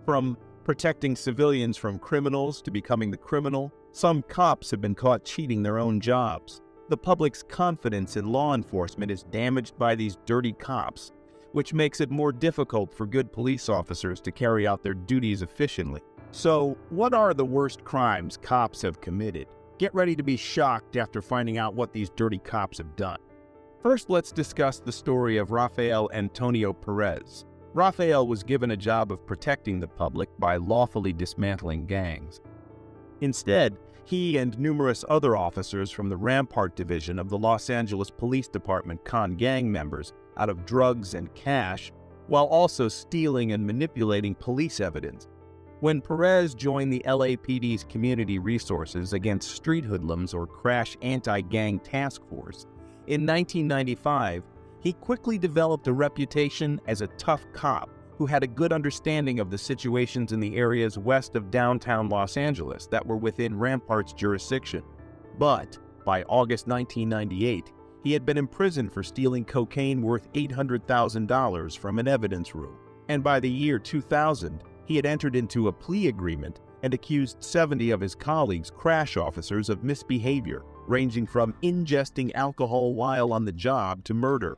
From protecting civilians from criminals to becoming the criminal, some cops have been caught cheating their own jobs. The public's confidence in law enforcement is damaged by these dirty cops, which makes it more difficult for good police officers to carry out their duties efficiently. So, what are the worst crimes cops have committed? Get ready to be shocked after finding out what these dirty cops have done. First, let's discuss the story of Rafael Antonio Perez. Rafael was given a job of protecting the public by lawfully dismantling gangs. Instead, he and numerous other officers from the Rampart Division of the Los Angeles Police Department conned gang members out of drugs and cash, while also stealing and manipulating police evidence. When Perez joined the LAPD's Community Resources Against Street Hoodlums or Crash Anti-Gang Task Force, in 1995, he quickly developed a reputation as a tough cop who had a good understanding of the situations in the areas west of downtown Los Angeles that were within Rampart's jurisdiction. But by August 1998, he had been imprisoned for stealing cocaine worth $800,000 from an evidence room. And by the year 2000, he had entered into a plea agreement and accused 70 of his colleagues, crash officers, of misbehavior, ranging from ingesting alcohol while on the job to murder.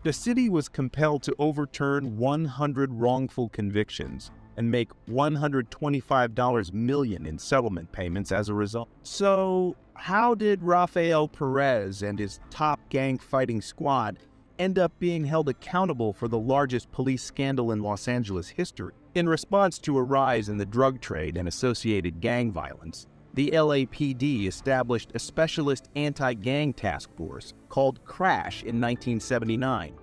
The city was compelled to overturn 100 wrongful convictions and make $125 million in settlement payments as a result. So, how did Rafael Perez and his top gang fighting squad end up being held accountable for the largest police scandal in Los Angeles history? In response to a rise in the drug trade and associated gang violence, the LAPD established a specialist anti-gang task force called CRASH in 1979.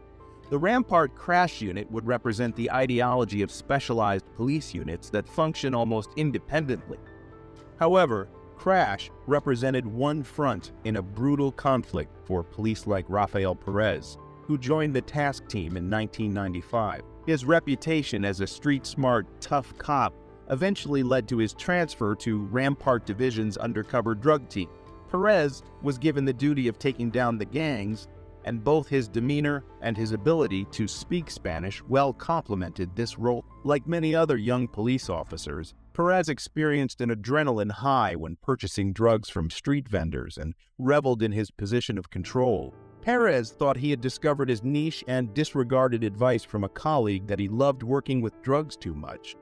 The Rampart CRASH unit would represent the ideology of specialized police units that function almost independently. However, CRASH represented one front in a brutal conflict for police like Rafael Perez, who joined the task team in 1995. His reputation as a street-smart, tough cop eventually led to his transfer to Rampart Division's undercover drug team. Perez was given the duty of taking down the gangs, and both his demeanor and his ability to speak Spanish well complemented this role. Like many other young police officers, Perez experienced an adrenaline high when purchasing drugs from street vendors and reveled in his position of control. Perez thought he had discovered his niche and disregarded advice from a colleague that he loved working with drugs too much.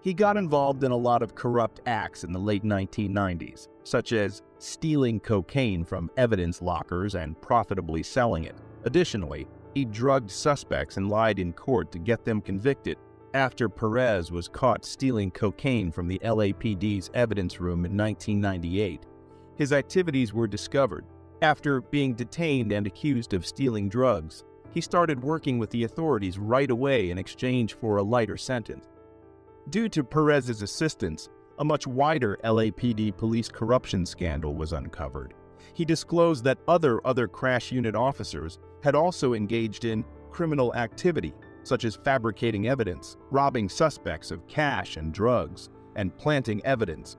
He got involved in a lot of corrupt acts in the late 1990s, such as stealing cocaine from evidence lockers and profitably selling it. Additionally, he drugged suspects and lied in court to get them convicted. After Perez was caught stealing cocaine from the LAPD's evidence room in 1998, his activities were discovered. After being detained and accused of stealing drugs, he started working with the authorities right away in exchange for a lighter sentence. Due to Perez's assistance, a much wider LAPD police corruption scandal was uncovered. He disclosed that other crash unit officers had also engaged in criminal activity, such as fabricating evidence, robbing suspects of cash and drugs, and planting evidence.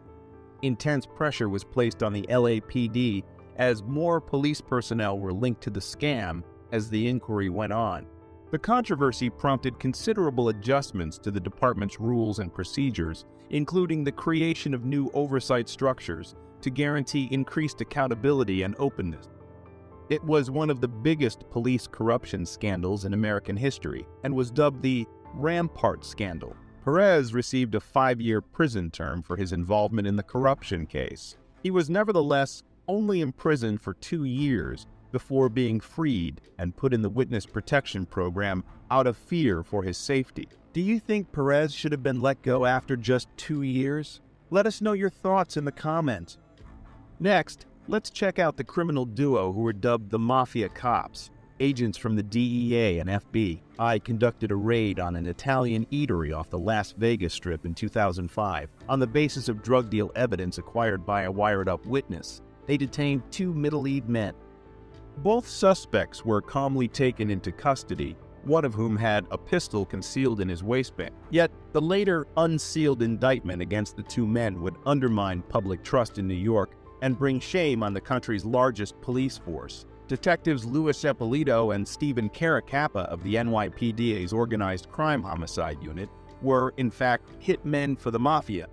Intense pressure was placed on the LAPD as more police personnel were linked to the scam as the inquiry went on. The controversy prompted considerable adjustments to the department's rules and procedures, including the creation of new oversight structures to guarantee increased accountability and openness. It was one of the biggest police corruption scandals in American history and was dubbed the Rampart Scandal. Perez received a 5-year prison term for his involvement in the corruption case. He was nevertheless only imprisoned for 2 years before being freed and put in the witness protection program out of fear for his safety. Do you think Perez should have been let go after just 2 years? Let us know your thoughts in the comments. Next, let's check out the criminal duo who were dubbed the Mafia Cops. Agents from the DEA and FBI conducted a raid on an Italian eatery off the Las Vegas Strip in 2005 on the basis of drug deal evidence acquired by a wired-up witness. They detained 2 middle-aged men. Both suspects were calmly taken into custody, one of whom had a pistol concealed in his waistband. Yet, the later unsealed indictment against the 2 men would undermine public trust in New York and bring shame on the country's largest police force. Detectives Louis Eppolito and Stephen Caracappa of the NYPD's Organized Crime Homicide Unit were, in fact, hitmen for the mafia.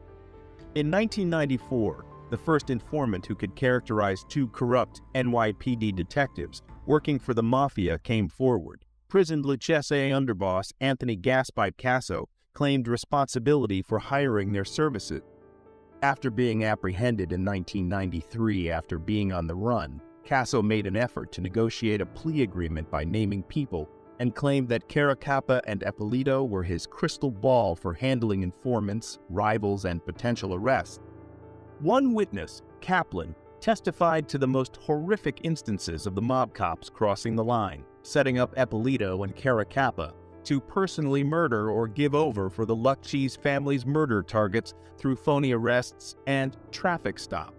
In 1994, the first informant who could characterize two corrupt NYPD detectives working for the mafia came forward. Prisoned Lucchese underboss Anthony Gaspipe Casso claimed responsibility for hiring their services. After being apprehended in 1993 after being on the run, Casso made an effort to negotiate a plea agreement by naming people and claimed that Caracappa and Eppolito were his crystal ball for handling informants, rivals, and potential arrests. One witness, Kaplan, testified to the most horrific instances of the mob cops crossing the line, setting up Eppolito and Caracappa to personally murder or give over for the Lucchese family's murder targets through phony arrests and traffic stop.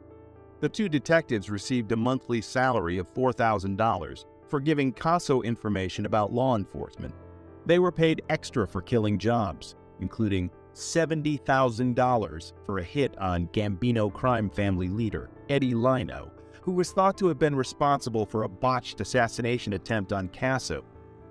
The two detectives received a monthly salary of $4,000 for giving Casso information about law enforcement. They were paid extra for killing jobs, including $70,000 for a hit on Gambino crime family leader Eddie Lino, who was thought to have been responsible for a botched assassination attempt on Casso.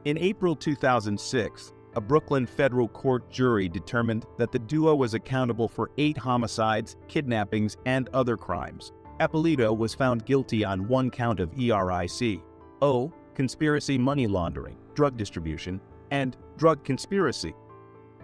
In April 2006, a Brooklyn federal court jury determined that the duo was accountable for 8 homicides, kidnappings, and other crimes. Eppolito was found guilty on 1 count of ERIC, conspiracy money laundering, drug distribution, and drug conspiracy.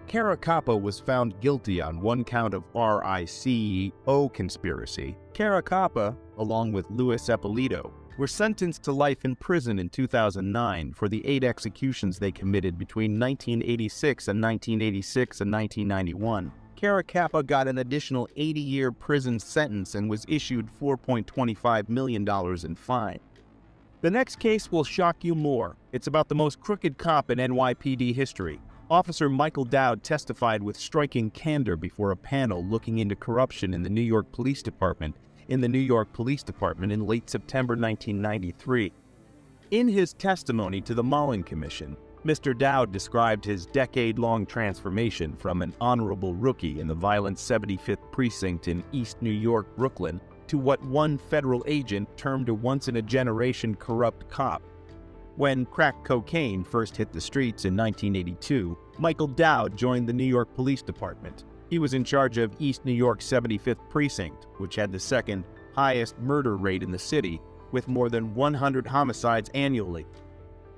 Caracappa was found guilty on 1 count of RICO conspiracy. Caracappa, along with Luis Eppolito, were sentenced to life in prison in 2009 for the 8 executions they committed between 1986 and 1991. Caracappa got an additional 80-year prison sentence and was issued $4.25 million in fine. The next case will shock you more. It's about the most crooked cop in NYPD history. Officer Michael Dowd testified with striking candor before a panel looking into corruption in the New York Police Department in late September 1993. In his testimony to the Mullen Commission, Mr. Dowd described his decade-long transformation from an honorable rookie in the violent 75th Precinct in East New York, Brooklyn, to what one federal agent termed a once-in-a-generation corrupt cop. When crack cocaine first hit the streets in 1982, Michael Dowd joined the New York Police Department. He was in charge of East New York's 75th Precinct, which had the second highest murder rate in the city, with more than 100 homicides annually.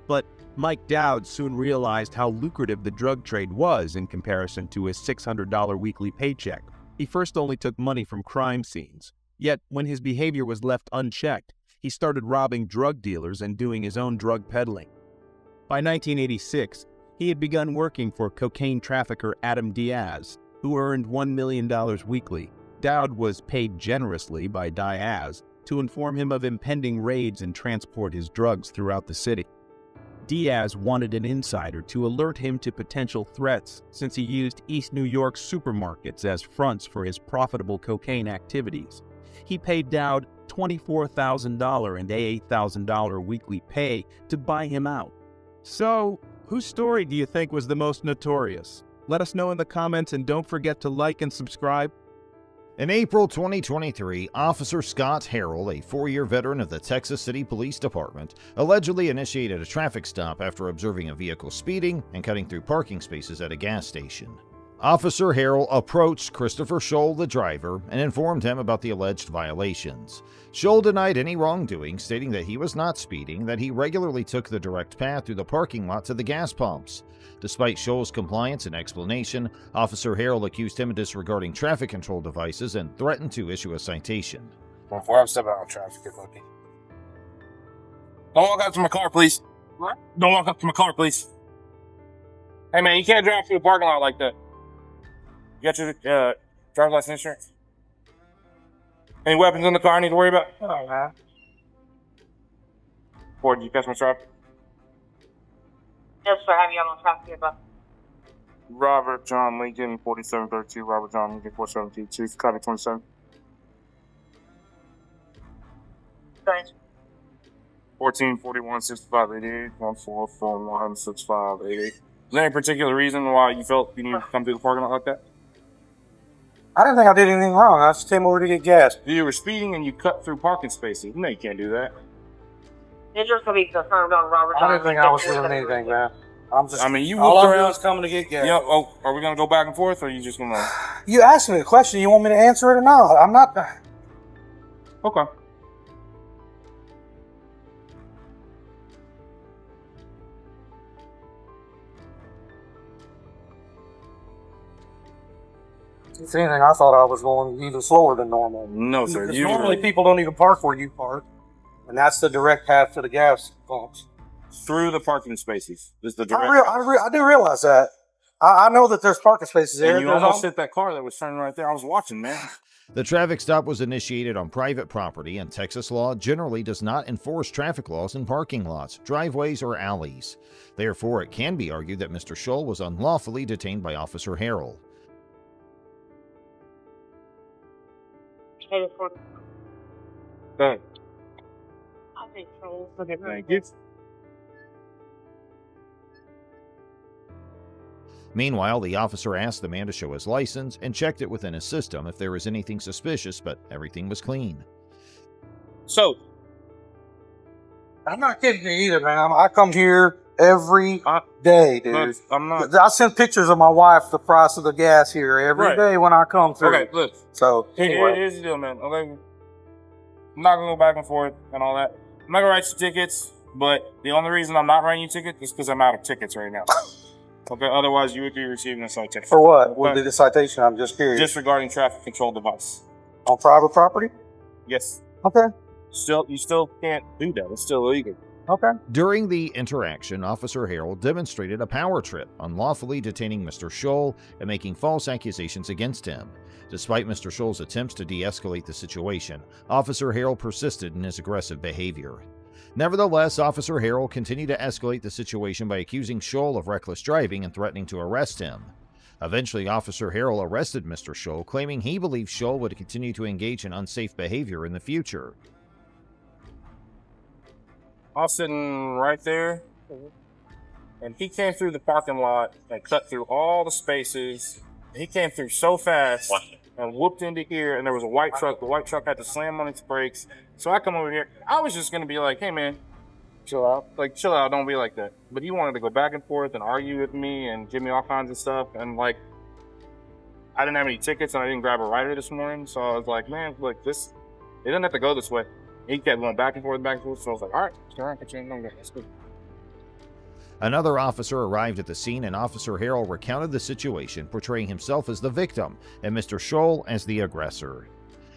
But Mike Dowd soon realized how lucrative the drug trade was in comparison to his $600 weekly paycheck. He first only took money from crime scenes. Yet, when his behavior was left unchecked, he started robbing drug dealers and doing his own drug peddling. By 1986, he had begun working for cocaine trafficker Adam Diaz, who earned $1 million weekly. Dowd was paid generously by Diaz to inform him of impending raids and transport his drugs throughout the city. Diaz wanted an insider to alert him to potential threats since he used East New York supermarkets as fronts for his profitable cocaine activities. He paid Dowd $24,000 and $8,000 weekly pay to buy him out. So, whose story do you think was the most notorious? Let us know in the comments and don't forget to like and subscribe. In April 2023, Officer Scott Harrell, a 4-year veteran of the Texas City Police Department, allegedly initiated a traffic stop after observing a vehicle speeding and cutting through parking spaces at a gas station. Officer Harrell approached Christopher Scholl, the driver, and informed him about the alleged violations. Scholl denied any wrongdoing, stating that he was not speeding, that he regularly took the direct path through the parking lot to the gas pumps. Despite Scholl's compliance and explanation, Officer Harrell accused him of disregarding traffic control devices and threatened to issue a citation. Before I'm stepping out of traffic, buddy. Don't walk up to my car, please. What? Don't walk up to my car, please. Hey, man, you can't drive through the parking lot like that. You got your driver's license insurance? Any weapons in the car I need to worry about? Oh, man. Ford, did you catch my traffic? Yes, sir. Have you on traffic about? Robert John Lincoln, 4732. Robert John Lincoln, 4722. Traffic 27. Thanks. 1441 6588 1441 6588. Is there any particular reason why you felt you needed to come through the parking lot like that? I didn't think I did anything wrong. I just came over to get gas. You were speeding and you cut through parking spaces. You know you can't do that. It's just going to be confirmed on Robert. I didn't think I was doing anything, man. I'm just. I mean, you all whooped I'm doing around. is coming to get gas. Yeah. Oh, are we gonna go back and forth, or are you just gonna? You asked me a question. You want me to answer it or not? I'm not. Okay. If anything, I thought I was going even slower than normal. No, sir. Because Usually normally people don't even park where you park, and that's the direct path to the gas pumps. through the parking spaces. This is the I, direct. I do realize that. I know that there's parking spaces there. And you There's almost hit that car that was turning right there. I was watching, man. The traffic stop was initiated on private property, and Texas law generally does not enforce traffic laws in parking lots, driveways, or alleys. Therefore, it can be argued that Mr. Scholl was unlawfully detained by Officer Harrell. Go ahead. Thank you. Meanwhile, the officer asked the man to show his license and checked it within his system if there was anything suspicious, but everything was clean. So, I'm not kidding you either, man. I come here every day, dude. look, I'm not. I send pictures of my wife the price of the gas here every day when I come through. Okay, look. So anyway, Here's the deal, man. Okay, I'm not gonna go back and forth and all that. I'm not gonna write you tickets, but the only reason I'm not writing you tickets is because I'm out of tickets right now. Okay, otherwise you would be receiving a citation. for what? What would be the citation? I'm just curious. Disregarding traffic control device. On private property? Yes. Okay. You still can't do that. It's still illegal. Okay. During the interaction, Officer Harrell demonstrated a power trip, unlawfully detaining Mr. Scholl and making false accusations against him. Despite Mr. Scholl's attempts to de-escalate the situation, Officer Harrell persisted in his aggressive behavior. Nevertheless, Officer Harrell continued to escalate the situation by accusing Scholl of reckless driving and threatening to arrest him. Eventually, Officer Harrell arrested Mr. Scholl, claiming he believed Scholl would continue to engage in unsafe behavior in the future. I was sitting right there, and he came through the parking lot and cut through all the spaces. He came through so fast and whooped into here, and there was a white truck. The white truck had to slam on its brakes. So I come over here. I was just going to be like, hey, man, chill out. Like, chill out. Don't be like that. But he wanted to go back and forth and argue with me and give me all kinds of stuff. And, like, I didn't have any tickets, and I didn't grab a rider this morning. So I was like, man, look, it doesn't have to go this way. He kept going back and forth, so I was like, all right, let's go. Another officer arrived at the scene, and Officer Harrell recounted the situation, portraying himself as the victim and Mr. Scholl as the aggressor.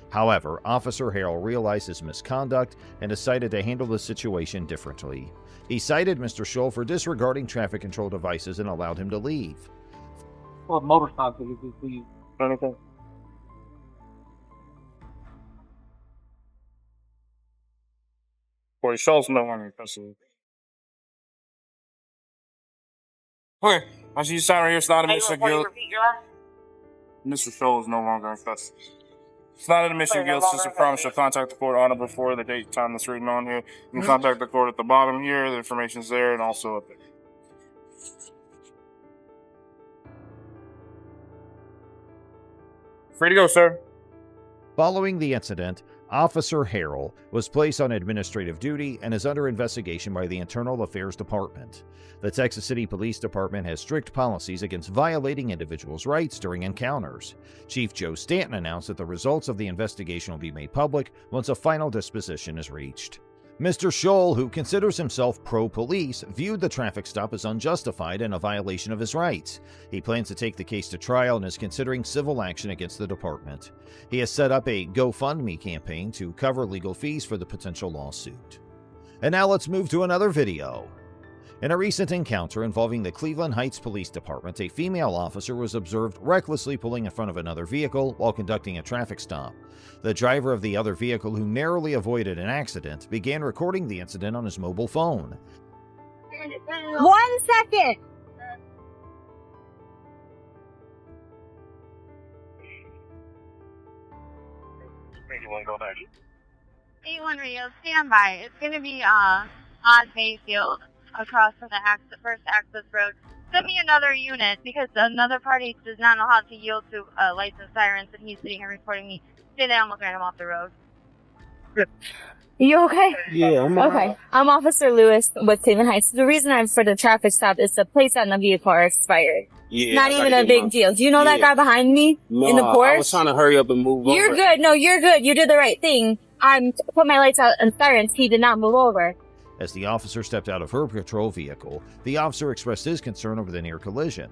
However, Officer Harrell realized his misconduct and decided to handle the situation differently. He cited Mr. Scholl for disregarding traffic control devices and allowed him to leave. What motorcycle did you see? Anything? Boy, Scholl's no longer in custody. Okay, I see you sign right here. It's not a admission of guilt. Mr. Scholl is no longer in custody. It's not an admission of guilt. It's just a promise to contact the court on or before the date and time that's written on here. You can contact the court at the bottom here. The information's there and also up there. Free to go, sir. Following the incident, Officer Harrell was placed on administrative duty and is under investigation by the Internal Affairs Department. The Texas City Police Department has strict policies against violating individuals' rights during encounters. Chief Joe Stanton announced that the results of the investigation will be made public once a final disposition is reached. Mr. Scholl, who considers himself pro-police, viewed the traffic stop as unjustified and a violation of his rights. He plans to take the case to trial and is considering civil action against the department. He has set up a GoFundMe campaign to cover legal fees for the potential lawsuit. And now let's move to another video. In a recent encounter involving the Cleveland Heights Police Department, a female officer was observed recklessly pulling in front of another vehicle while conducting a traffic stop. The driver of the other vehicle, who narrowly avoided an accident, began recording the incident on his mobile phone. 1 second! You want to go back? 81 Rio, stand by. It's going to be on Mayfield across from the first access road. Send me another unit because another party does not know how to yield to licensed sirens, and he's sitting here recording me. Stay down, look at him off the road. You okay? Yeah, I'm Okay. I'm Officer Lewis with Cleveland Heights. The reason I'm for the traffic stop is the plates on the vehicle are expired. Yeah, Not even a big deal. Do you know that guy behind me in the Porsche? I was trying to hurry up and move You're good. No, you're good. You did the right thing. I'm put my lights out and sirens. He did not move over. As the officer stepped out of her patrol vehicle, the officer expressed his concern over the near collision.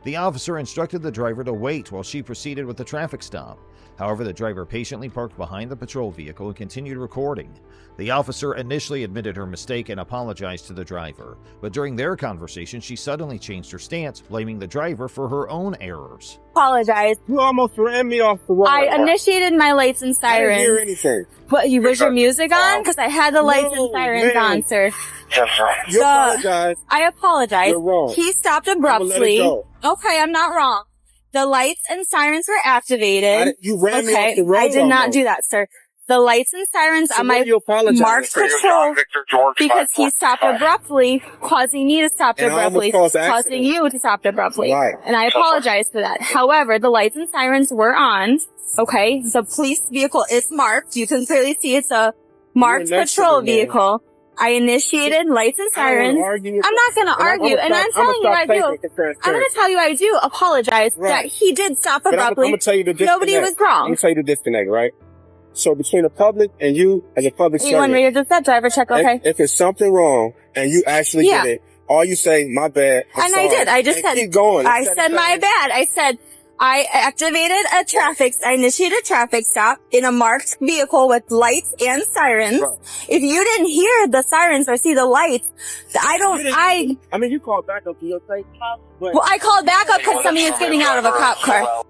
The officer instructed the driver to wait while she proceeded with the traffic stop. However, the driver patiently parked behind the patrol vehicle and continued recording. The officer initially admitted her mistake and apologized to the driver, but during their conversation, she suddenly changed her stance, blaming the driver for her own errors. Apologize. You almost ran me off the road. I initiated my lights and I didn't hear sirens. anything. What, was your music on? Because I had the lights and sirens on, sir. You apologize. I apologize. You're wrong. He stopped I'ma let it abruptly. go. Okay, I'm not wrong. The lights and sirens were activated. You ran me Okay, off the road. I did not almost. do that, sir. The lights and sirens So on what my do you apologize marked for? patrol because he stopped abruptly, causing me to stop And I almost abruptly, caused an causing accident. you to stop abruptly. Right. And I apologize for that. However, the lights and sirens were on. Okay, the police vehicle is marked. You can clearly see it's a marked next to patrol me, man. vehicle. I initiated lights and I don't wanna sirens. argue. I'm not going to argue, and I'm telling you I do. I'm going to tell you I do apologize that he did stop But I'm abruptly. going to tell you the disconnect. Nobody was I'm wrong. going to tell you the disconnect, right? So between the public and you as a public You want me servant, to just that driver check, okay? if it's something wrong and you actually Yeah. did it, all you say, my bad, I'm And sorry, I did. I just and said, keep going. I said my bad. I said, I initiated a traffic stop in a marked vehicle with lights and sirens. Right. If you didn't hear the sirens or see the lights, I mean, you called back up to your thing, but well, I called back up because somebody is getting out of a cop car.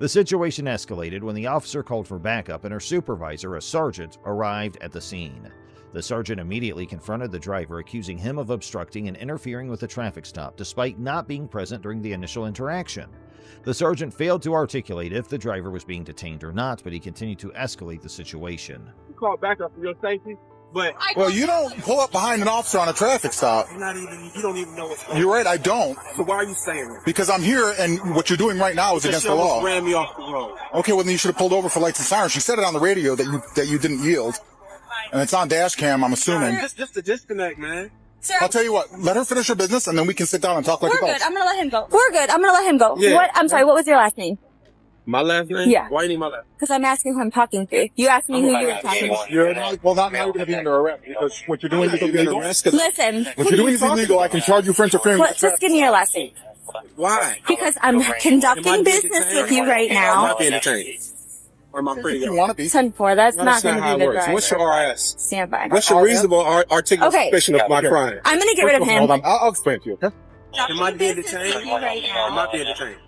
The situation escalated when the officer called for backup and her supervisor, a sergeant, arrived at the scene. The sergeant immediately confronted the driver, accusing him of obstructing and interfering with the traffic stop despite not being present during the initial interaction. The sergeant failed to articulate if the driver was being detained or not, but he continued to escalate the situation. you called back up for your safety, but Well, you don't pull up behind an officer on a traffic stop. you don't even know what's going on. You're right, I don't. So why are you saying that? Because I'm here and what you're doing right now is against the law. Ran me off the road. Okay, well then you should have pulled over for lights and sirens. She said it on the radio that you didn't yield. And it's on dash cam, I'm assuming. Just a disconnect, man. Sir, I'll tell you what, let her finish her business and then we can sit down and talk like we're adults. good. I'm going to let him go. We're good. I'm going to let him go. Yeah. I'm sorry. What was your last name? My last name? Yeah. Why you need my last name? Because I'm asking who I'm talking to. You asked me who you were talking to. Well, now you're going to be under arrest because what you're doing is illegal. Listen. What you're doing is illegal. I can charge you for interfering with the Just give me your last name. Why? Because I'm conducting business with you right I'm now. not being detained. Or am I free If to you go? want to be. 10-4. That's No, not that's going not to how be it the works. What's your driver. RS? Stand by. What's your reasonable articulable Okay. suspicion of my crime? I'm going to get rid of him. Hold on, I'll explain to you, okay? Am I being detained? Right now. Am I being detained?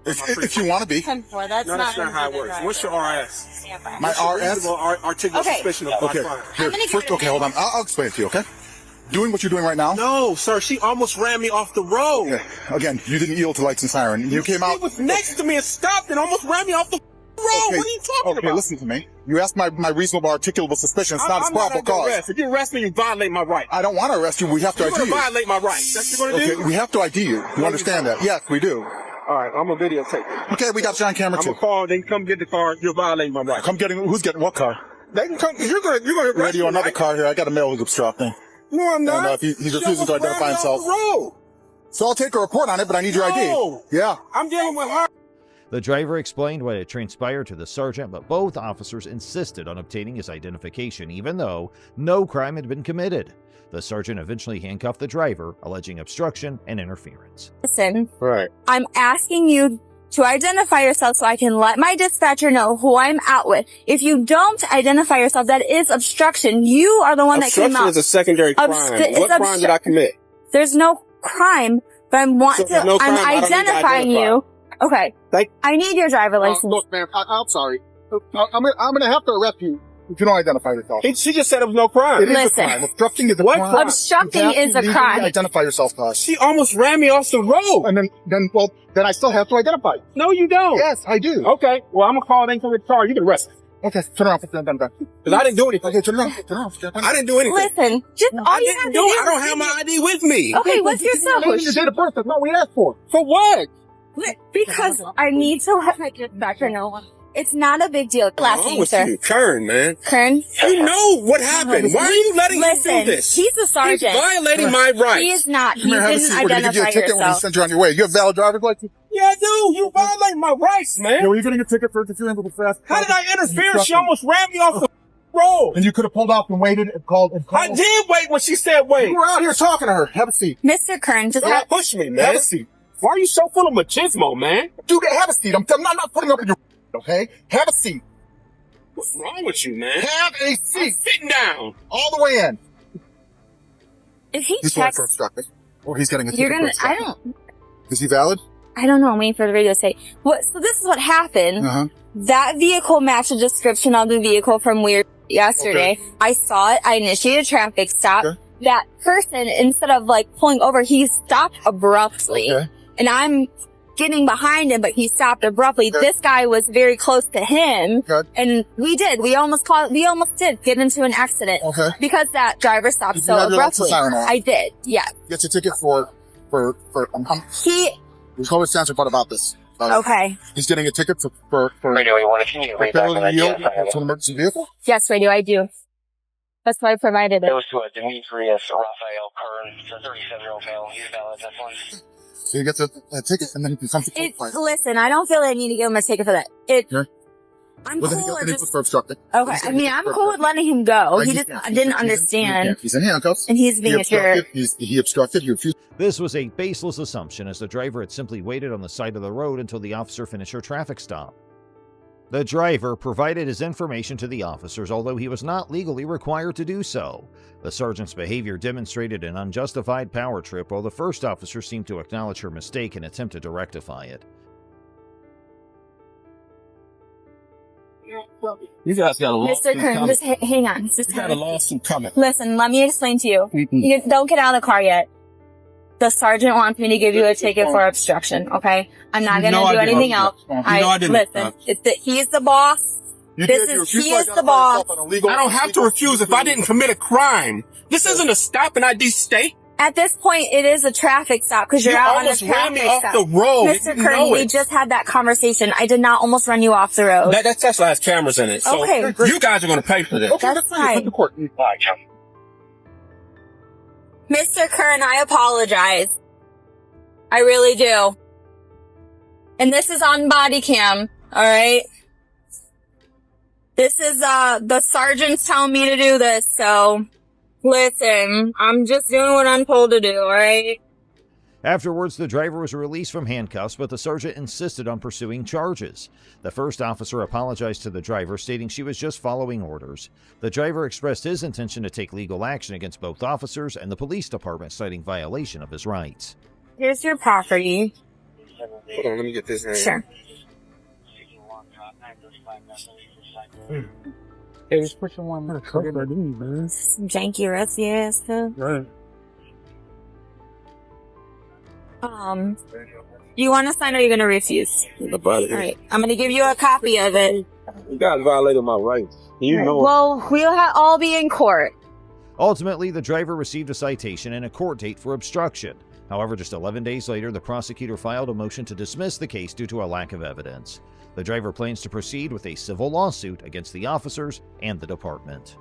If you want to be. 10-4. That's No, not that's going not how to it be the works. driver. What's your RS? Stand by. My RS? Reasonable articulable Okay. suspicion of my Okay, crime. here, gonna get first, rid of okay, hold on. I'll explain it to you, okay? Doing what you're doing right now. No, sir, she almost ran me off the road. Okay, again, you didn't yield to lights and siren. You came out. She was next to me and stopped and almost ran me off the road. Okay, What are you talking okay, about? listen to me. You asked my reasonable articulable suspicion. It's not a I'm not probable under cause. arrest. If you arrest me, you violate my right. I don't want to arrest you. We have to You're ID going to you. violate my rights. That's what you're going to Okay, do? we have to ID you. You understand that? Yes, we do. All right, I'm a videotape. Okay, we got you on camera I'm too. a call. They can come get the car. You're violating my rights. Who's getting what car? They can come. You're going to arrest Radio, me, another right? car here. I got a mail obstruct thing. No, I'm not. And, he's She refusing to almost identify ran me off himself. the road. So I'll take a report on it, but I need your No. ID. Yeah. I'm dealing with her. The driver explained what had transpired to the sergeant, but both officers insisted on obtaining his identification, even though no crime had been committed. The sergeant eventually handcuffed the driver, alleging obstruction and interference. Listen, Right. I'm asking you to identify yourself so I can let my dispatcher know who I'm out with. If you don't identify yourself, that is obstruction. You are the one that came Obstruction out. is a secondary crime. It's What crime did I commit? There's no crime, but I'm So there's no crime, I don't I'm need to identifying you. Okay. I need your driver license. Look, ma'am, I'm sorry. I'm going to have to arrest you if you don't identify yourself. She just said it was no crime. It is Listen. a crime. Obstructing is a What crime. crime? Obstructing You have is to a legally crime. Identify yourself, Tosh. She almost ran me off the road. And then I still have to identify. No, you don't. Yes, I do. Okay. Well, I'm gonna call. They come with the car. You can arrest me. Okay, turn around. Turn around. Because I didn't do anything. Okay, turn around. Turn around. I didn't do anything. Listen, just all I you didn't have to do do it. I don't is have my ID with me. Okay, what's your Your social? date of birth. That's not what we asked for. For what? Because I need to let my dispatcher know It's not a big deal. Last name, sir. Kern, man. Kern? You know what happened. Why are you letting him do this? He's a sergeant. He's violating my rights. He is not. He Come here, have a didn't seat. We're gonna give you a identify ticket when we yourself. send you on your way. You have valid driver's license? Yeah, I do. You violate my rights, man. Yeah, well, you're getting a ticket for interfering with the fast. How did I interfere? She almost ran me off the road. And you could have pulled off and waited and called. I did wait when she said wait. You were out here talking to her. Have a seat. Mr. Kern, just Don't push me, man. Have a seat. Why are you so full of machismo, man? Dude, have a seat. I'm not putting up in your okay? Have a seat. What's wrong with you, man? Have a I'm seat. sitting down. All the way in. if he He's going checks, for obstructing. Or he's getting a you're ticket gonna. for I obstructing. don't. Is he valid? I don't know. I'm waiting for the radio to say what. So this is what happened. Uh-huh. That vehicle matched the description of the vehicle from Weird yesterday. Okay. I saw it. I initiated a traffic stop. Okay. That person, instead of like pulling over, he stopped abruptly. Okay. And I'm getting behind him, but he stopped abruptly. Okay. This guy was very close to him. Okay. And we almost did get into an accident. Okay. Because that driver stopped You do so have your license abruptly. siren on. I did. Yeah. Gets a ticket for He, we call it censored part about this. okay. He's getting a ticket for Radio, you want to continue? failing to yield to an emergency vehicle? Yes, radio, I do. That's why I provided it. It was to a Demetrius Raphael Kern. It's a 37-year-old male. He's valid. That's one. So he gets a ticket and then he can come to court. Listen, I don't feel like I need to give him a ticket for that. Yeah. I'm Well, then cool he with gets just, for obstructing. okay. I mean, I'm cool with letting him go. He just didn't understand. He's in handcuffs. And he's being a jerk. He obstructed. He refused. This was a baseless assumption, as the driver had simply waited on the side of the road until the officer finished her traffic stop. The driver provided his information to the officers, although he was not legally required to do so. The sergeant's behavior demonstrated an unjustified power trip, while the first officer seemed to acknowledge her mistake and attempted to rectify it. You guys got a lawsuit Mr. Kern, coming. just hang on. Just You got a lawsuit coming. Listen, let me explain to you. Don't get out of the car yet. The sergeant wants me to give you a ticket for obstruction, okay? I'm not going to do anything else. Listen, he's the boss. He is the boss. I don't have to refuse if I didn't commit a crime. This isn't a stop and ID state. At this point, it is a traffic stop because you're out on a almost ran me traffic off stop. the road. Mr. Kern, we just had that conversation. I did not almost run you off the road. That Tesla has cameras in it. So Okay. you guys are going to pay for this. Okay, That's fine. court. Mr. Kern, I apologize. I really do. And this is on Bodycam, alright? This is, the sergeant's telling me to do this, so listen, I'm just doing what I'm told to do, alright? Afterwards, the driver was released from handcuffs, but the sergeant insisted on pursuing charges. The first officer apologized to the driver, stating she was just following orders. The driver expressed his intention to take legal action against both officers and the police department, citing violation of his rights. Here's your property. Hold on, let me get this in. Sure. Hey, just push one more. Some janky, rusty ass stuff. Right. You want to sign or are you going to refuse? Alright, I'm going to give you a copy of it. You guys violated my rights. You know it. Well, we'll all be in court. Ultimately, the driver received a citation and a court date for obstruction. However, just 11 days later, the prosecutor filed a motion to dismiss the case due to a lack of evidence. The driver plans to proceed with a civil lawsuit against the officers and the department.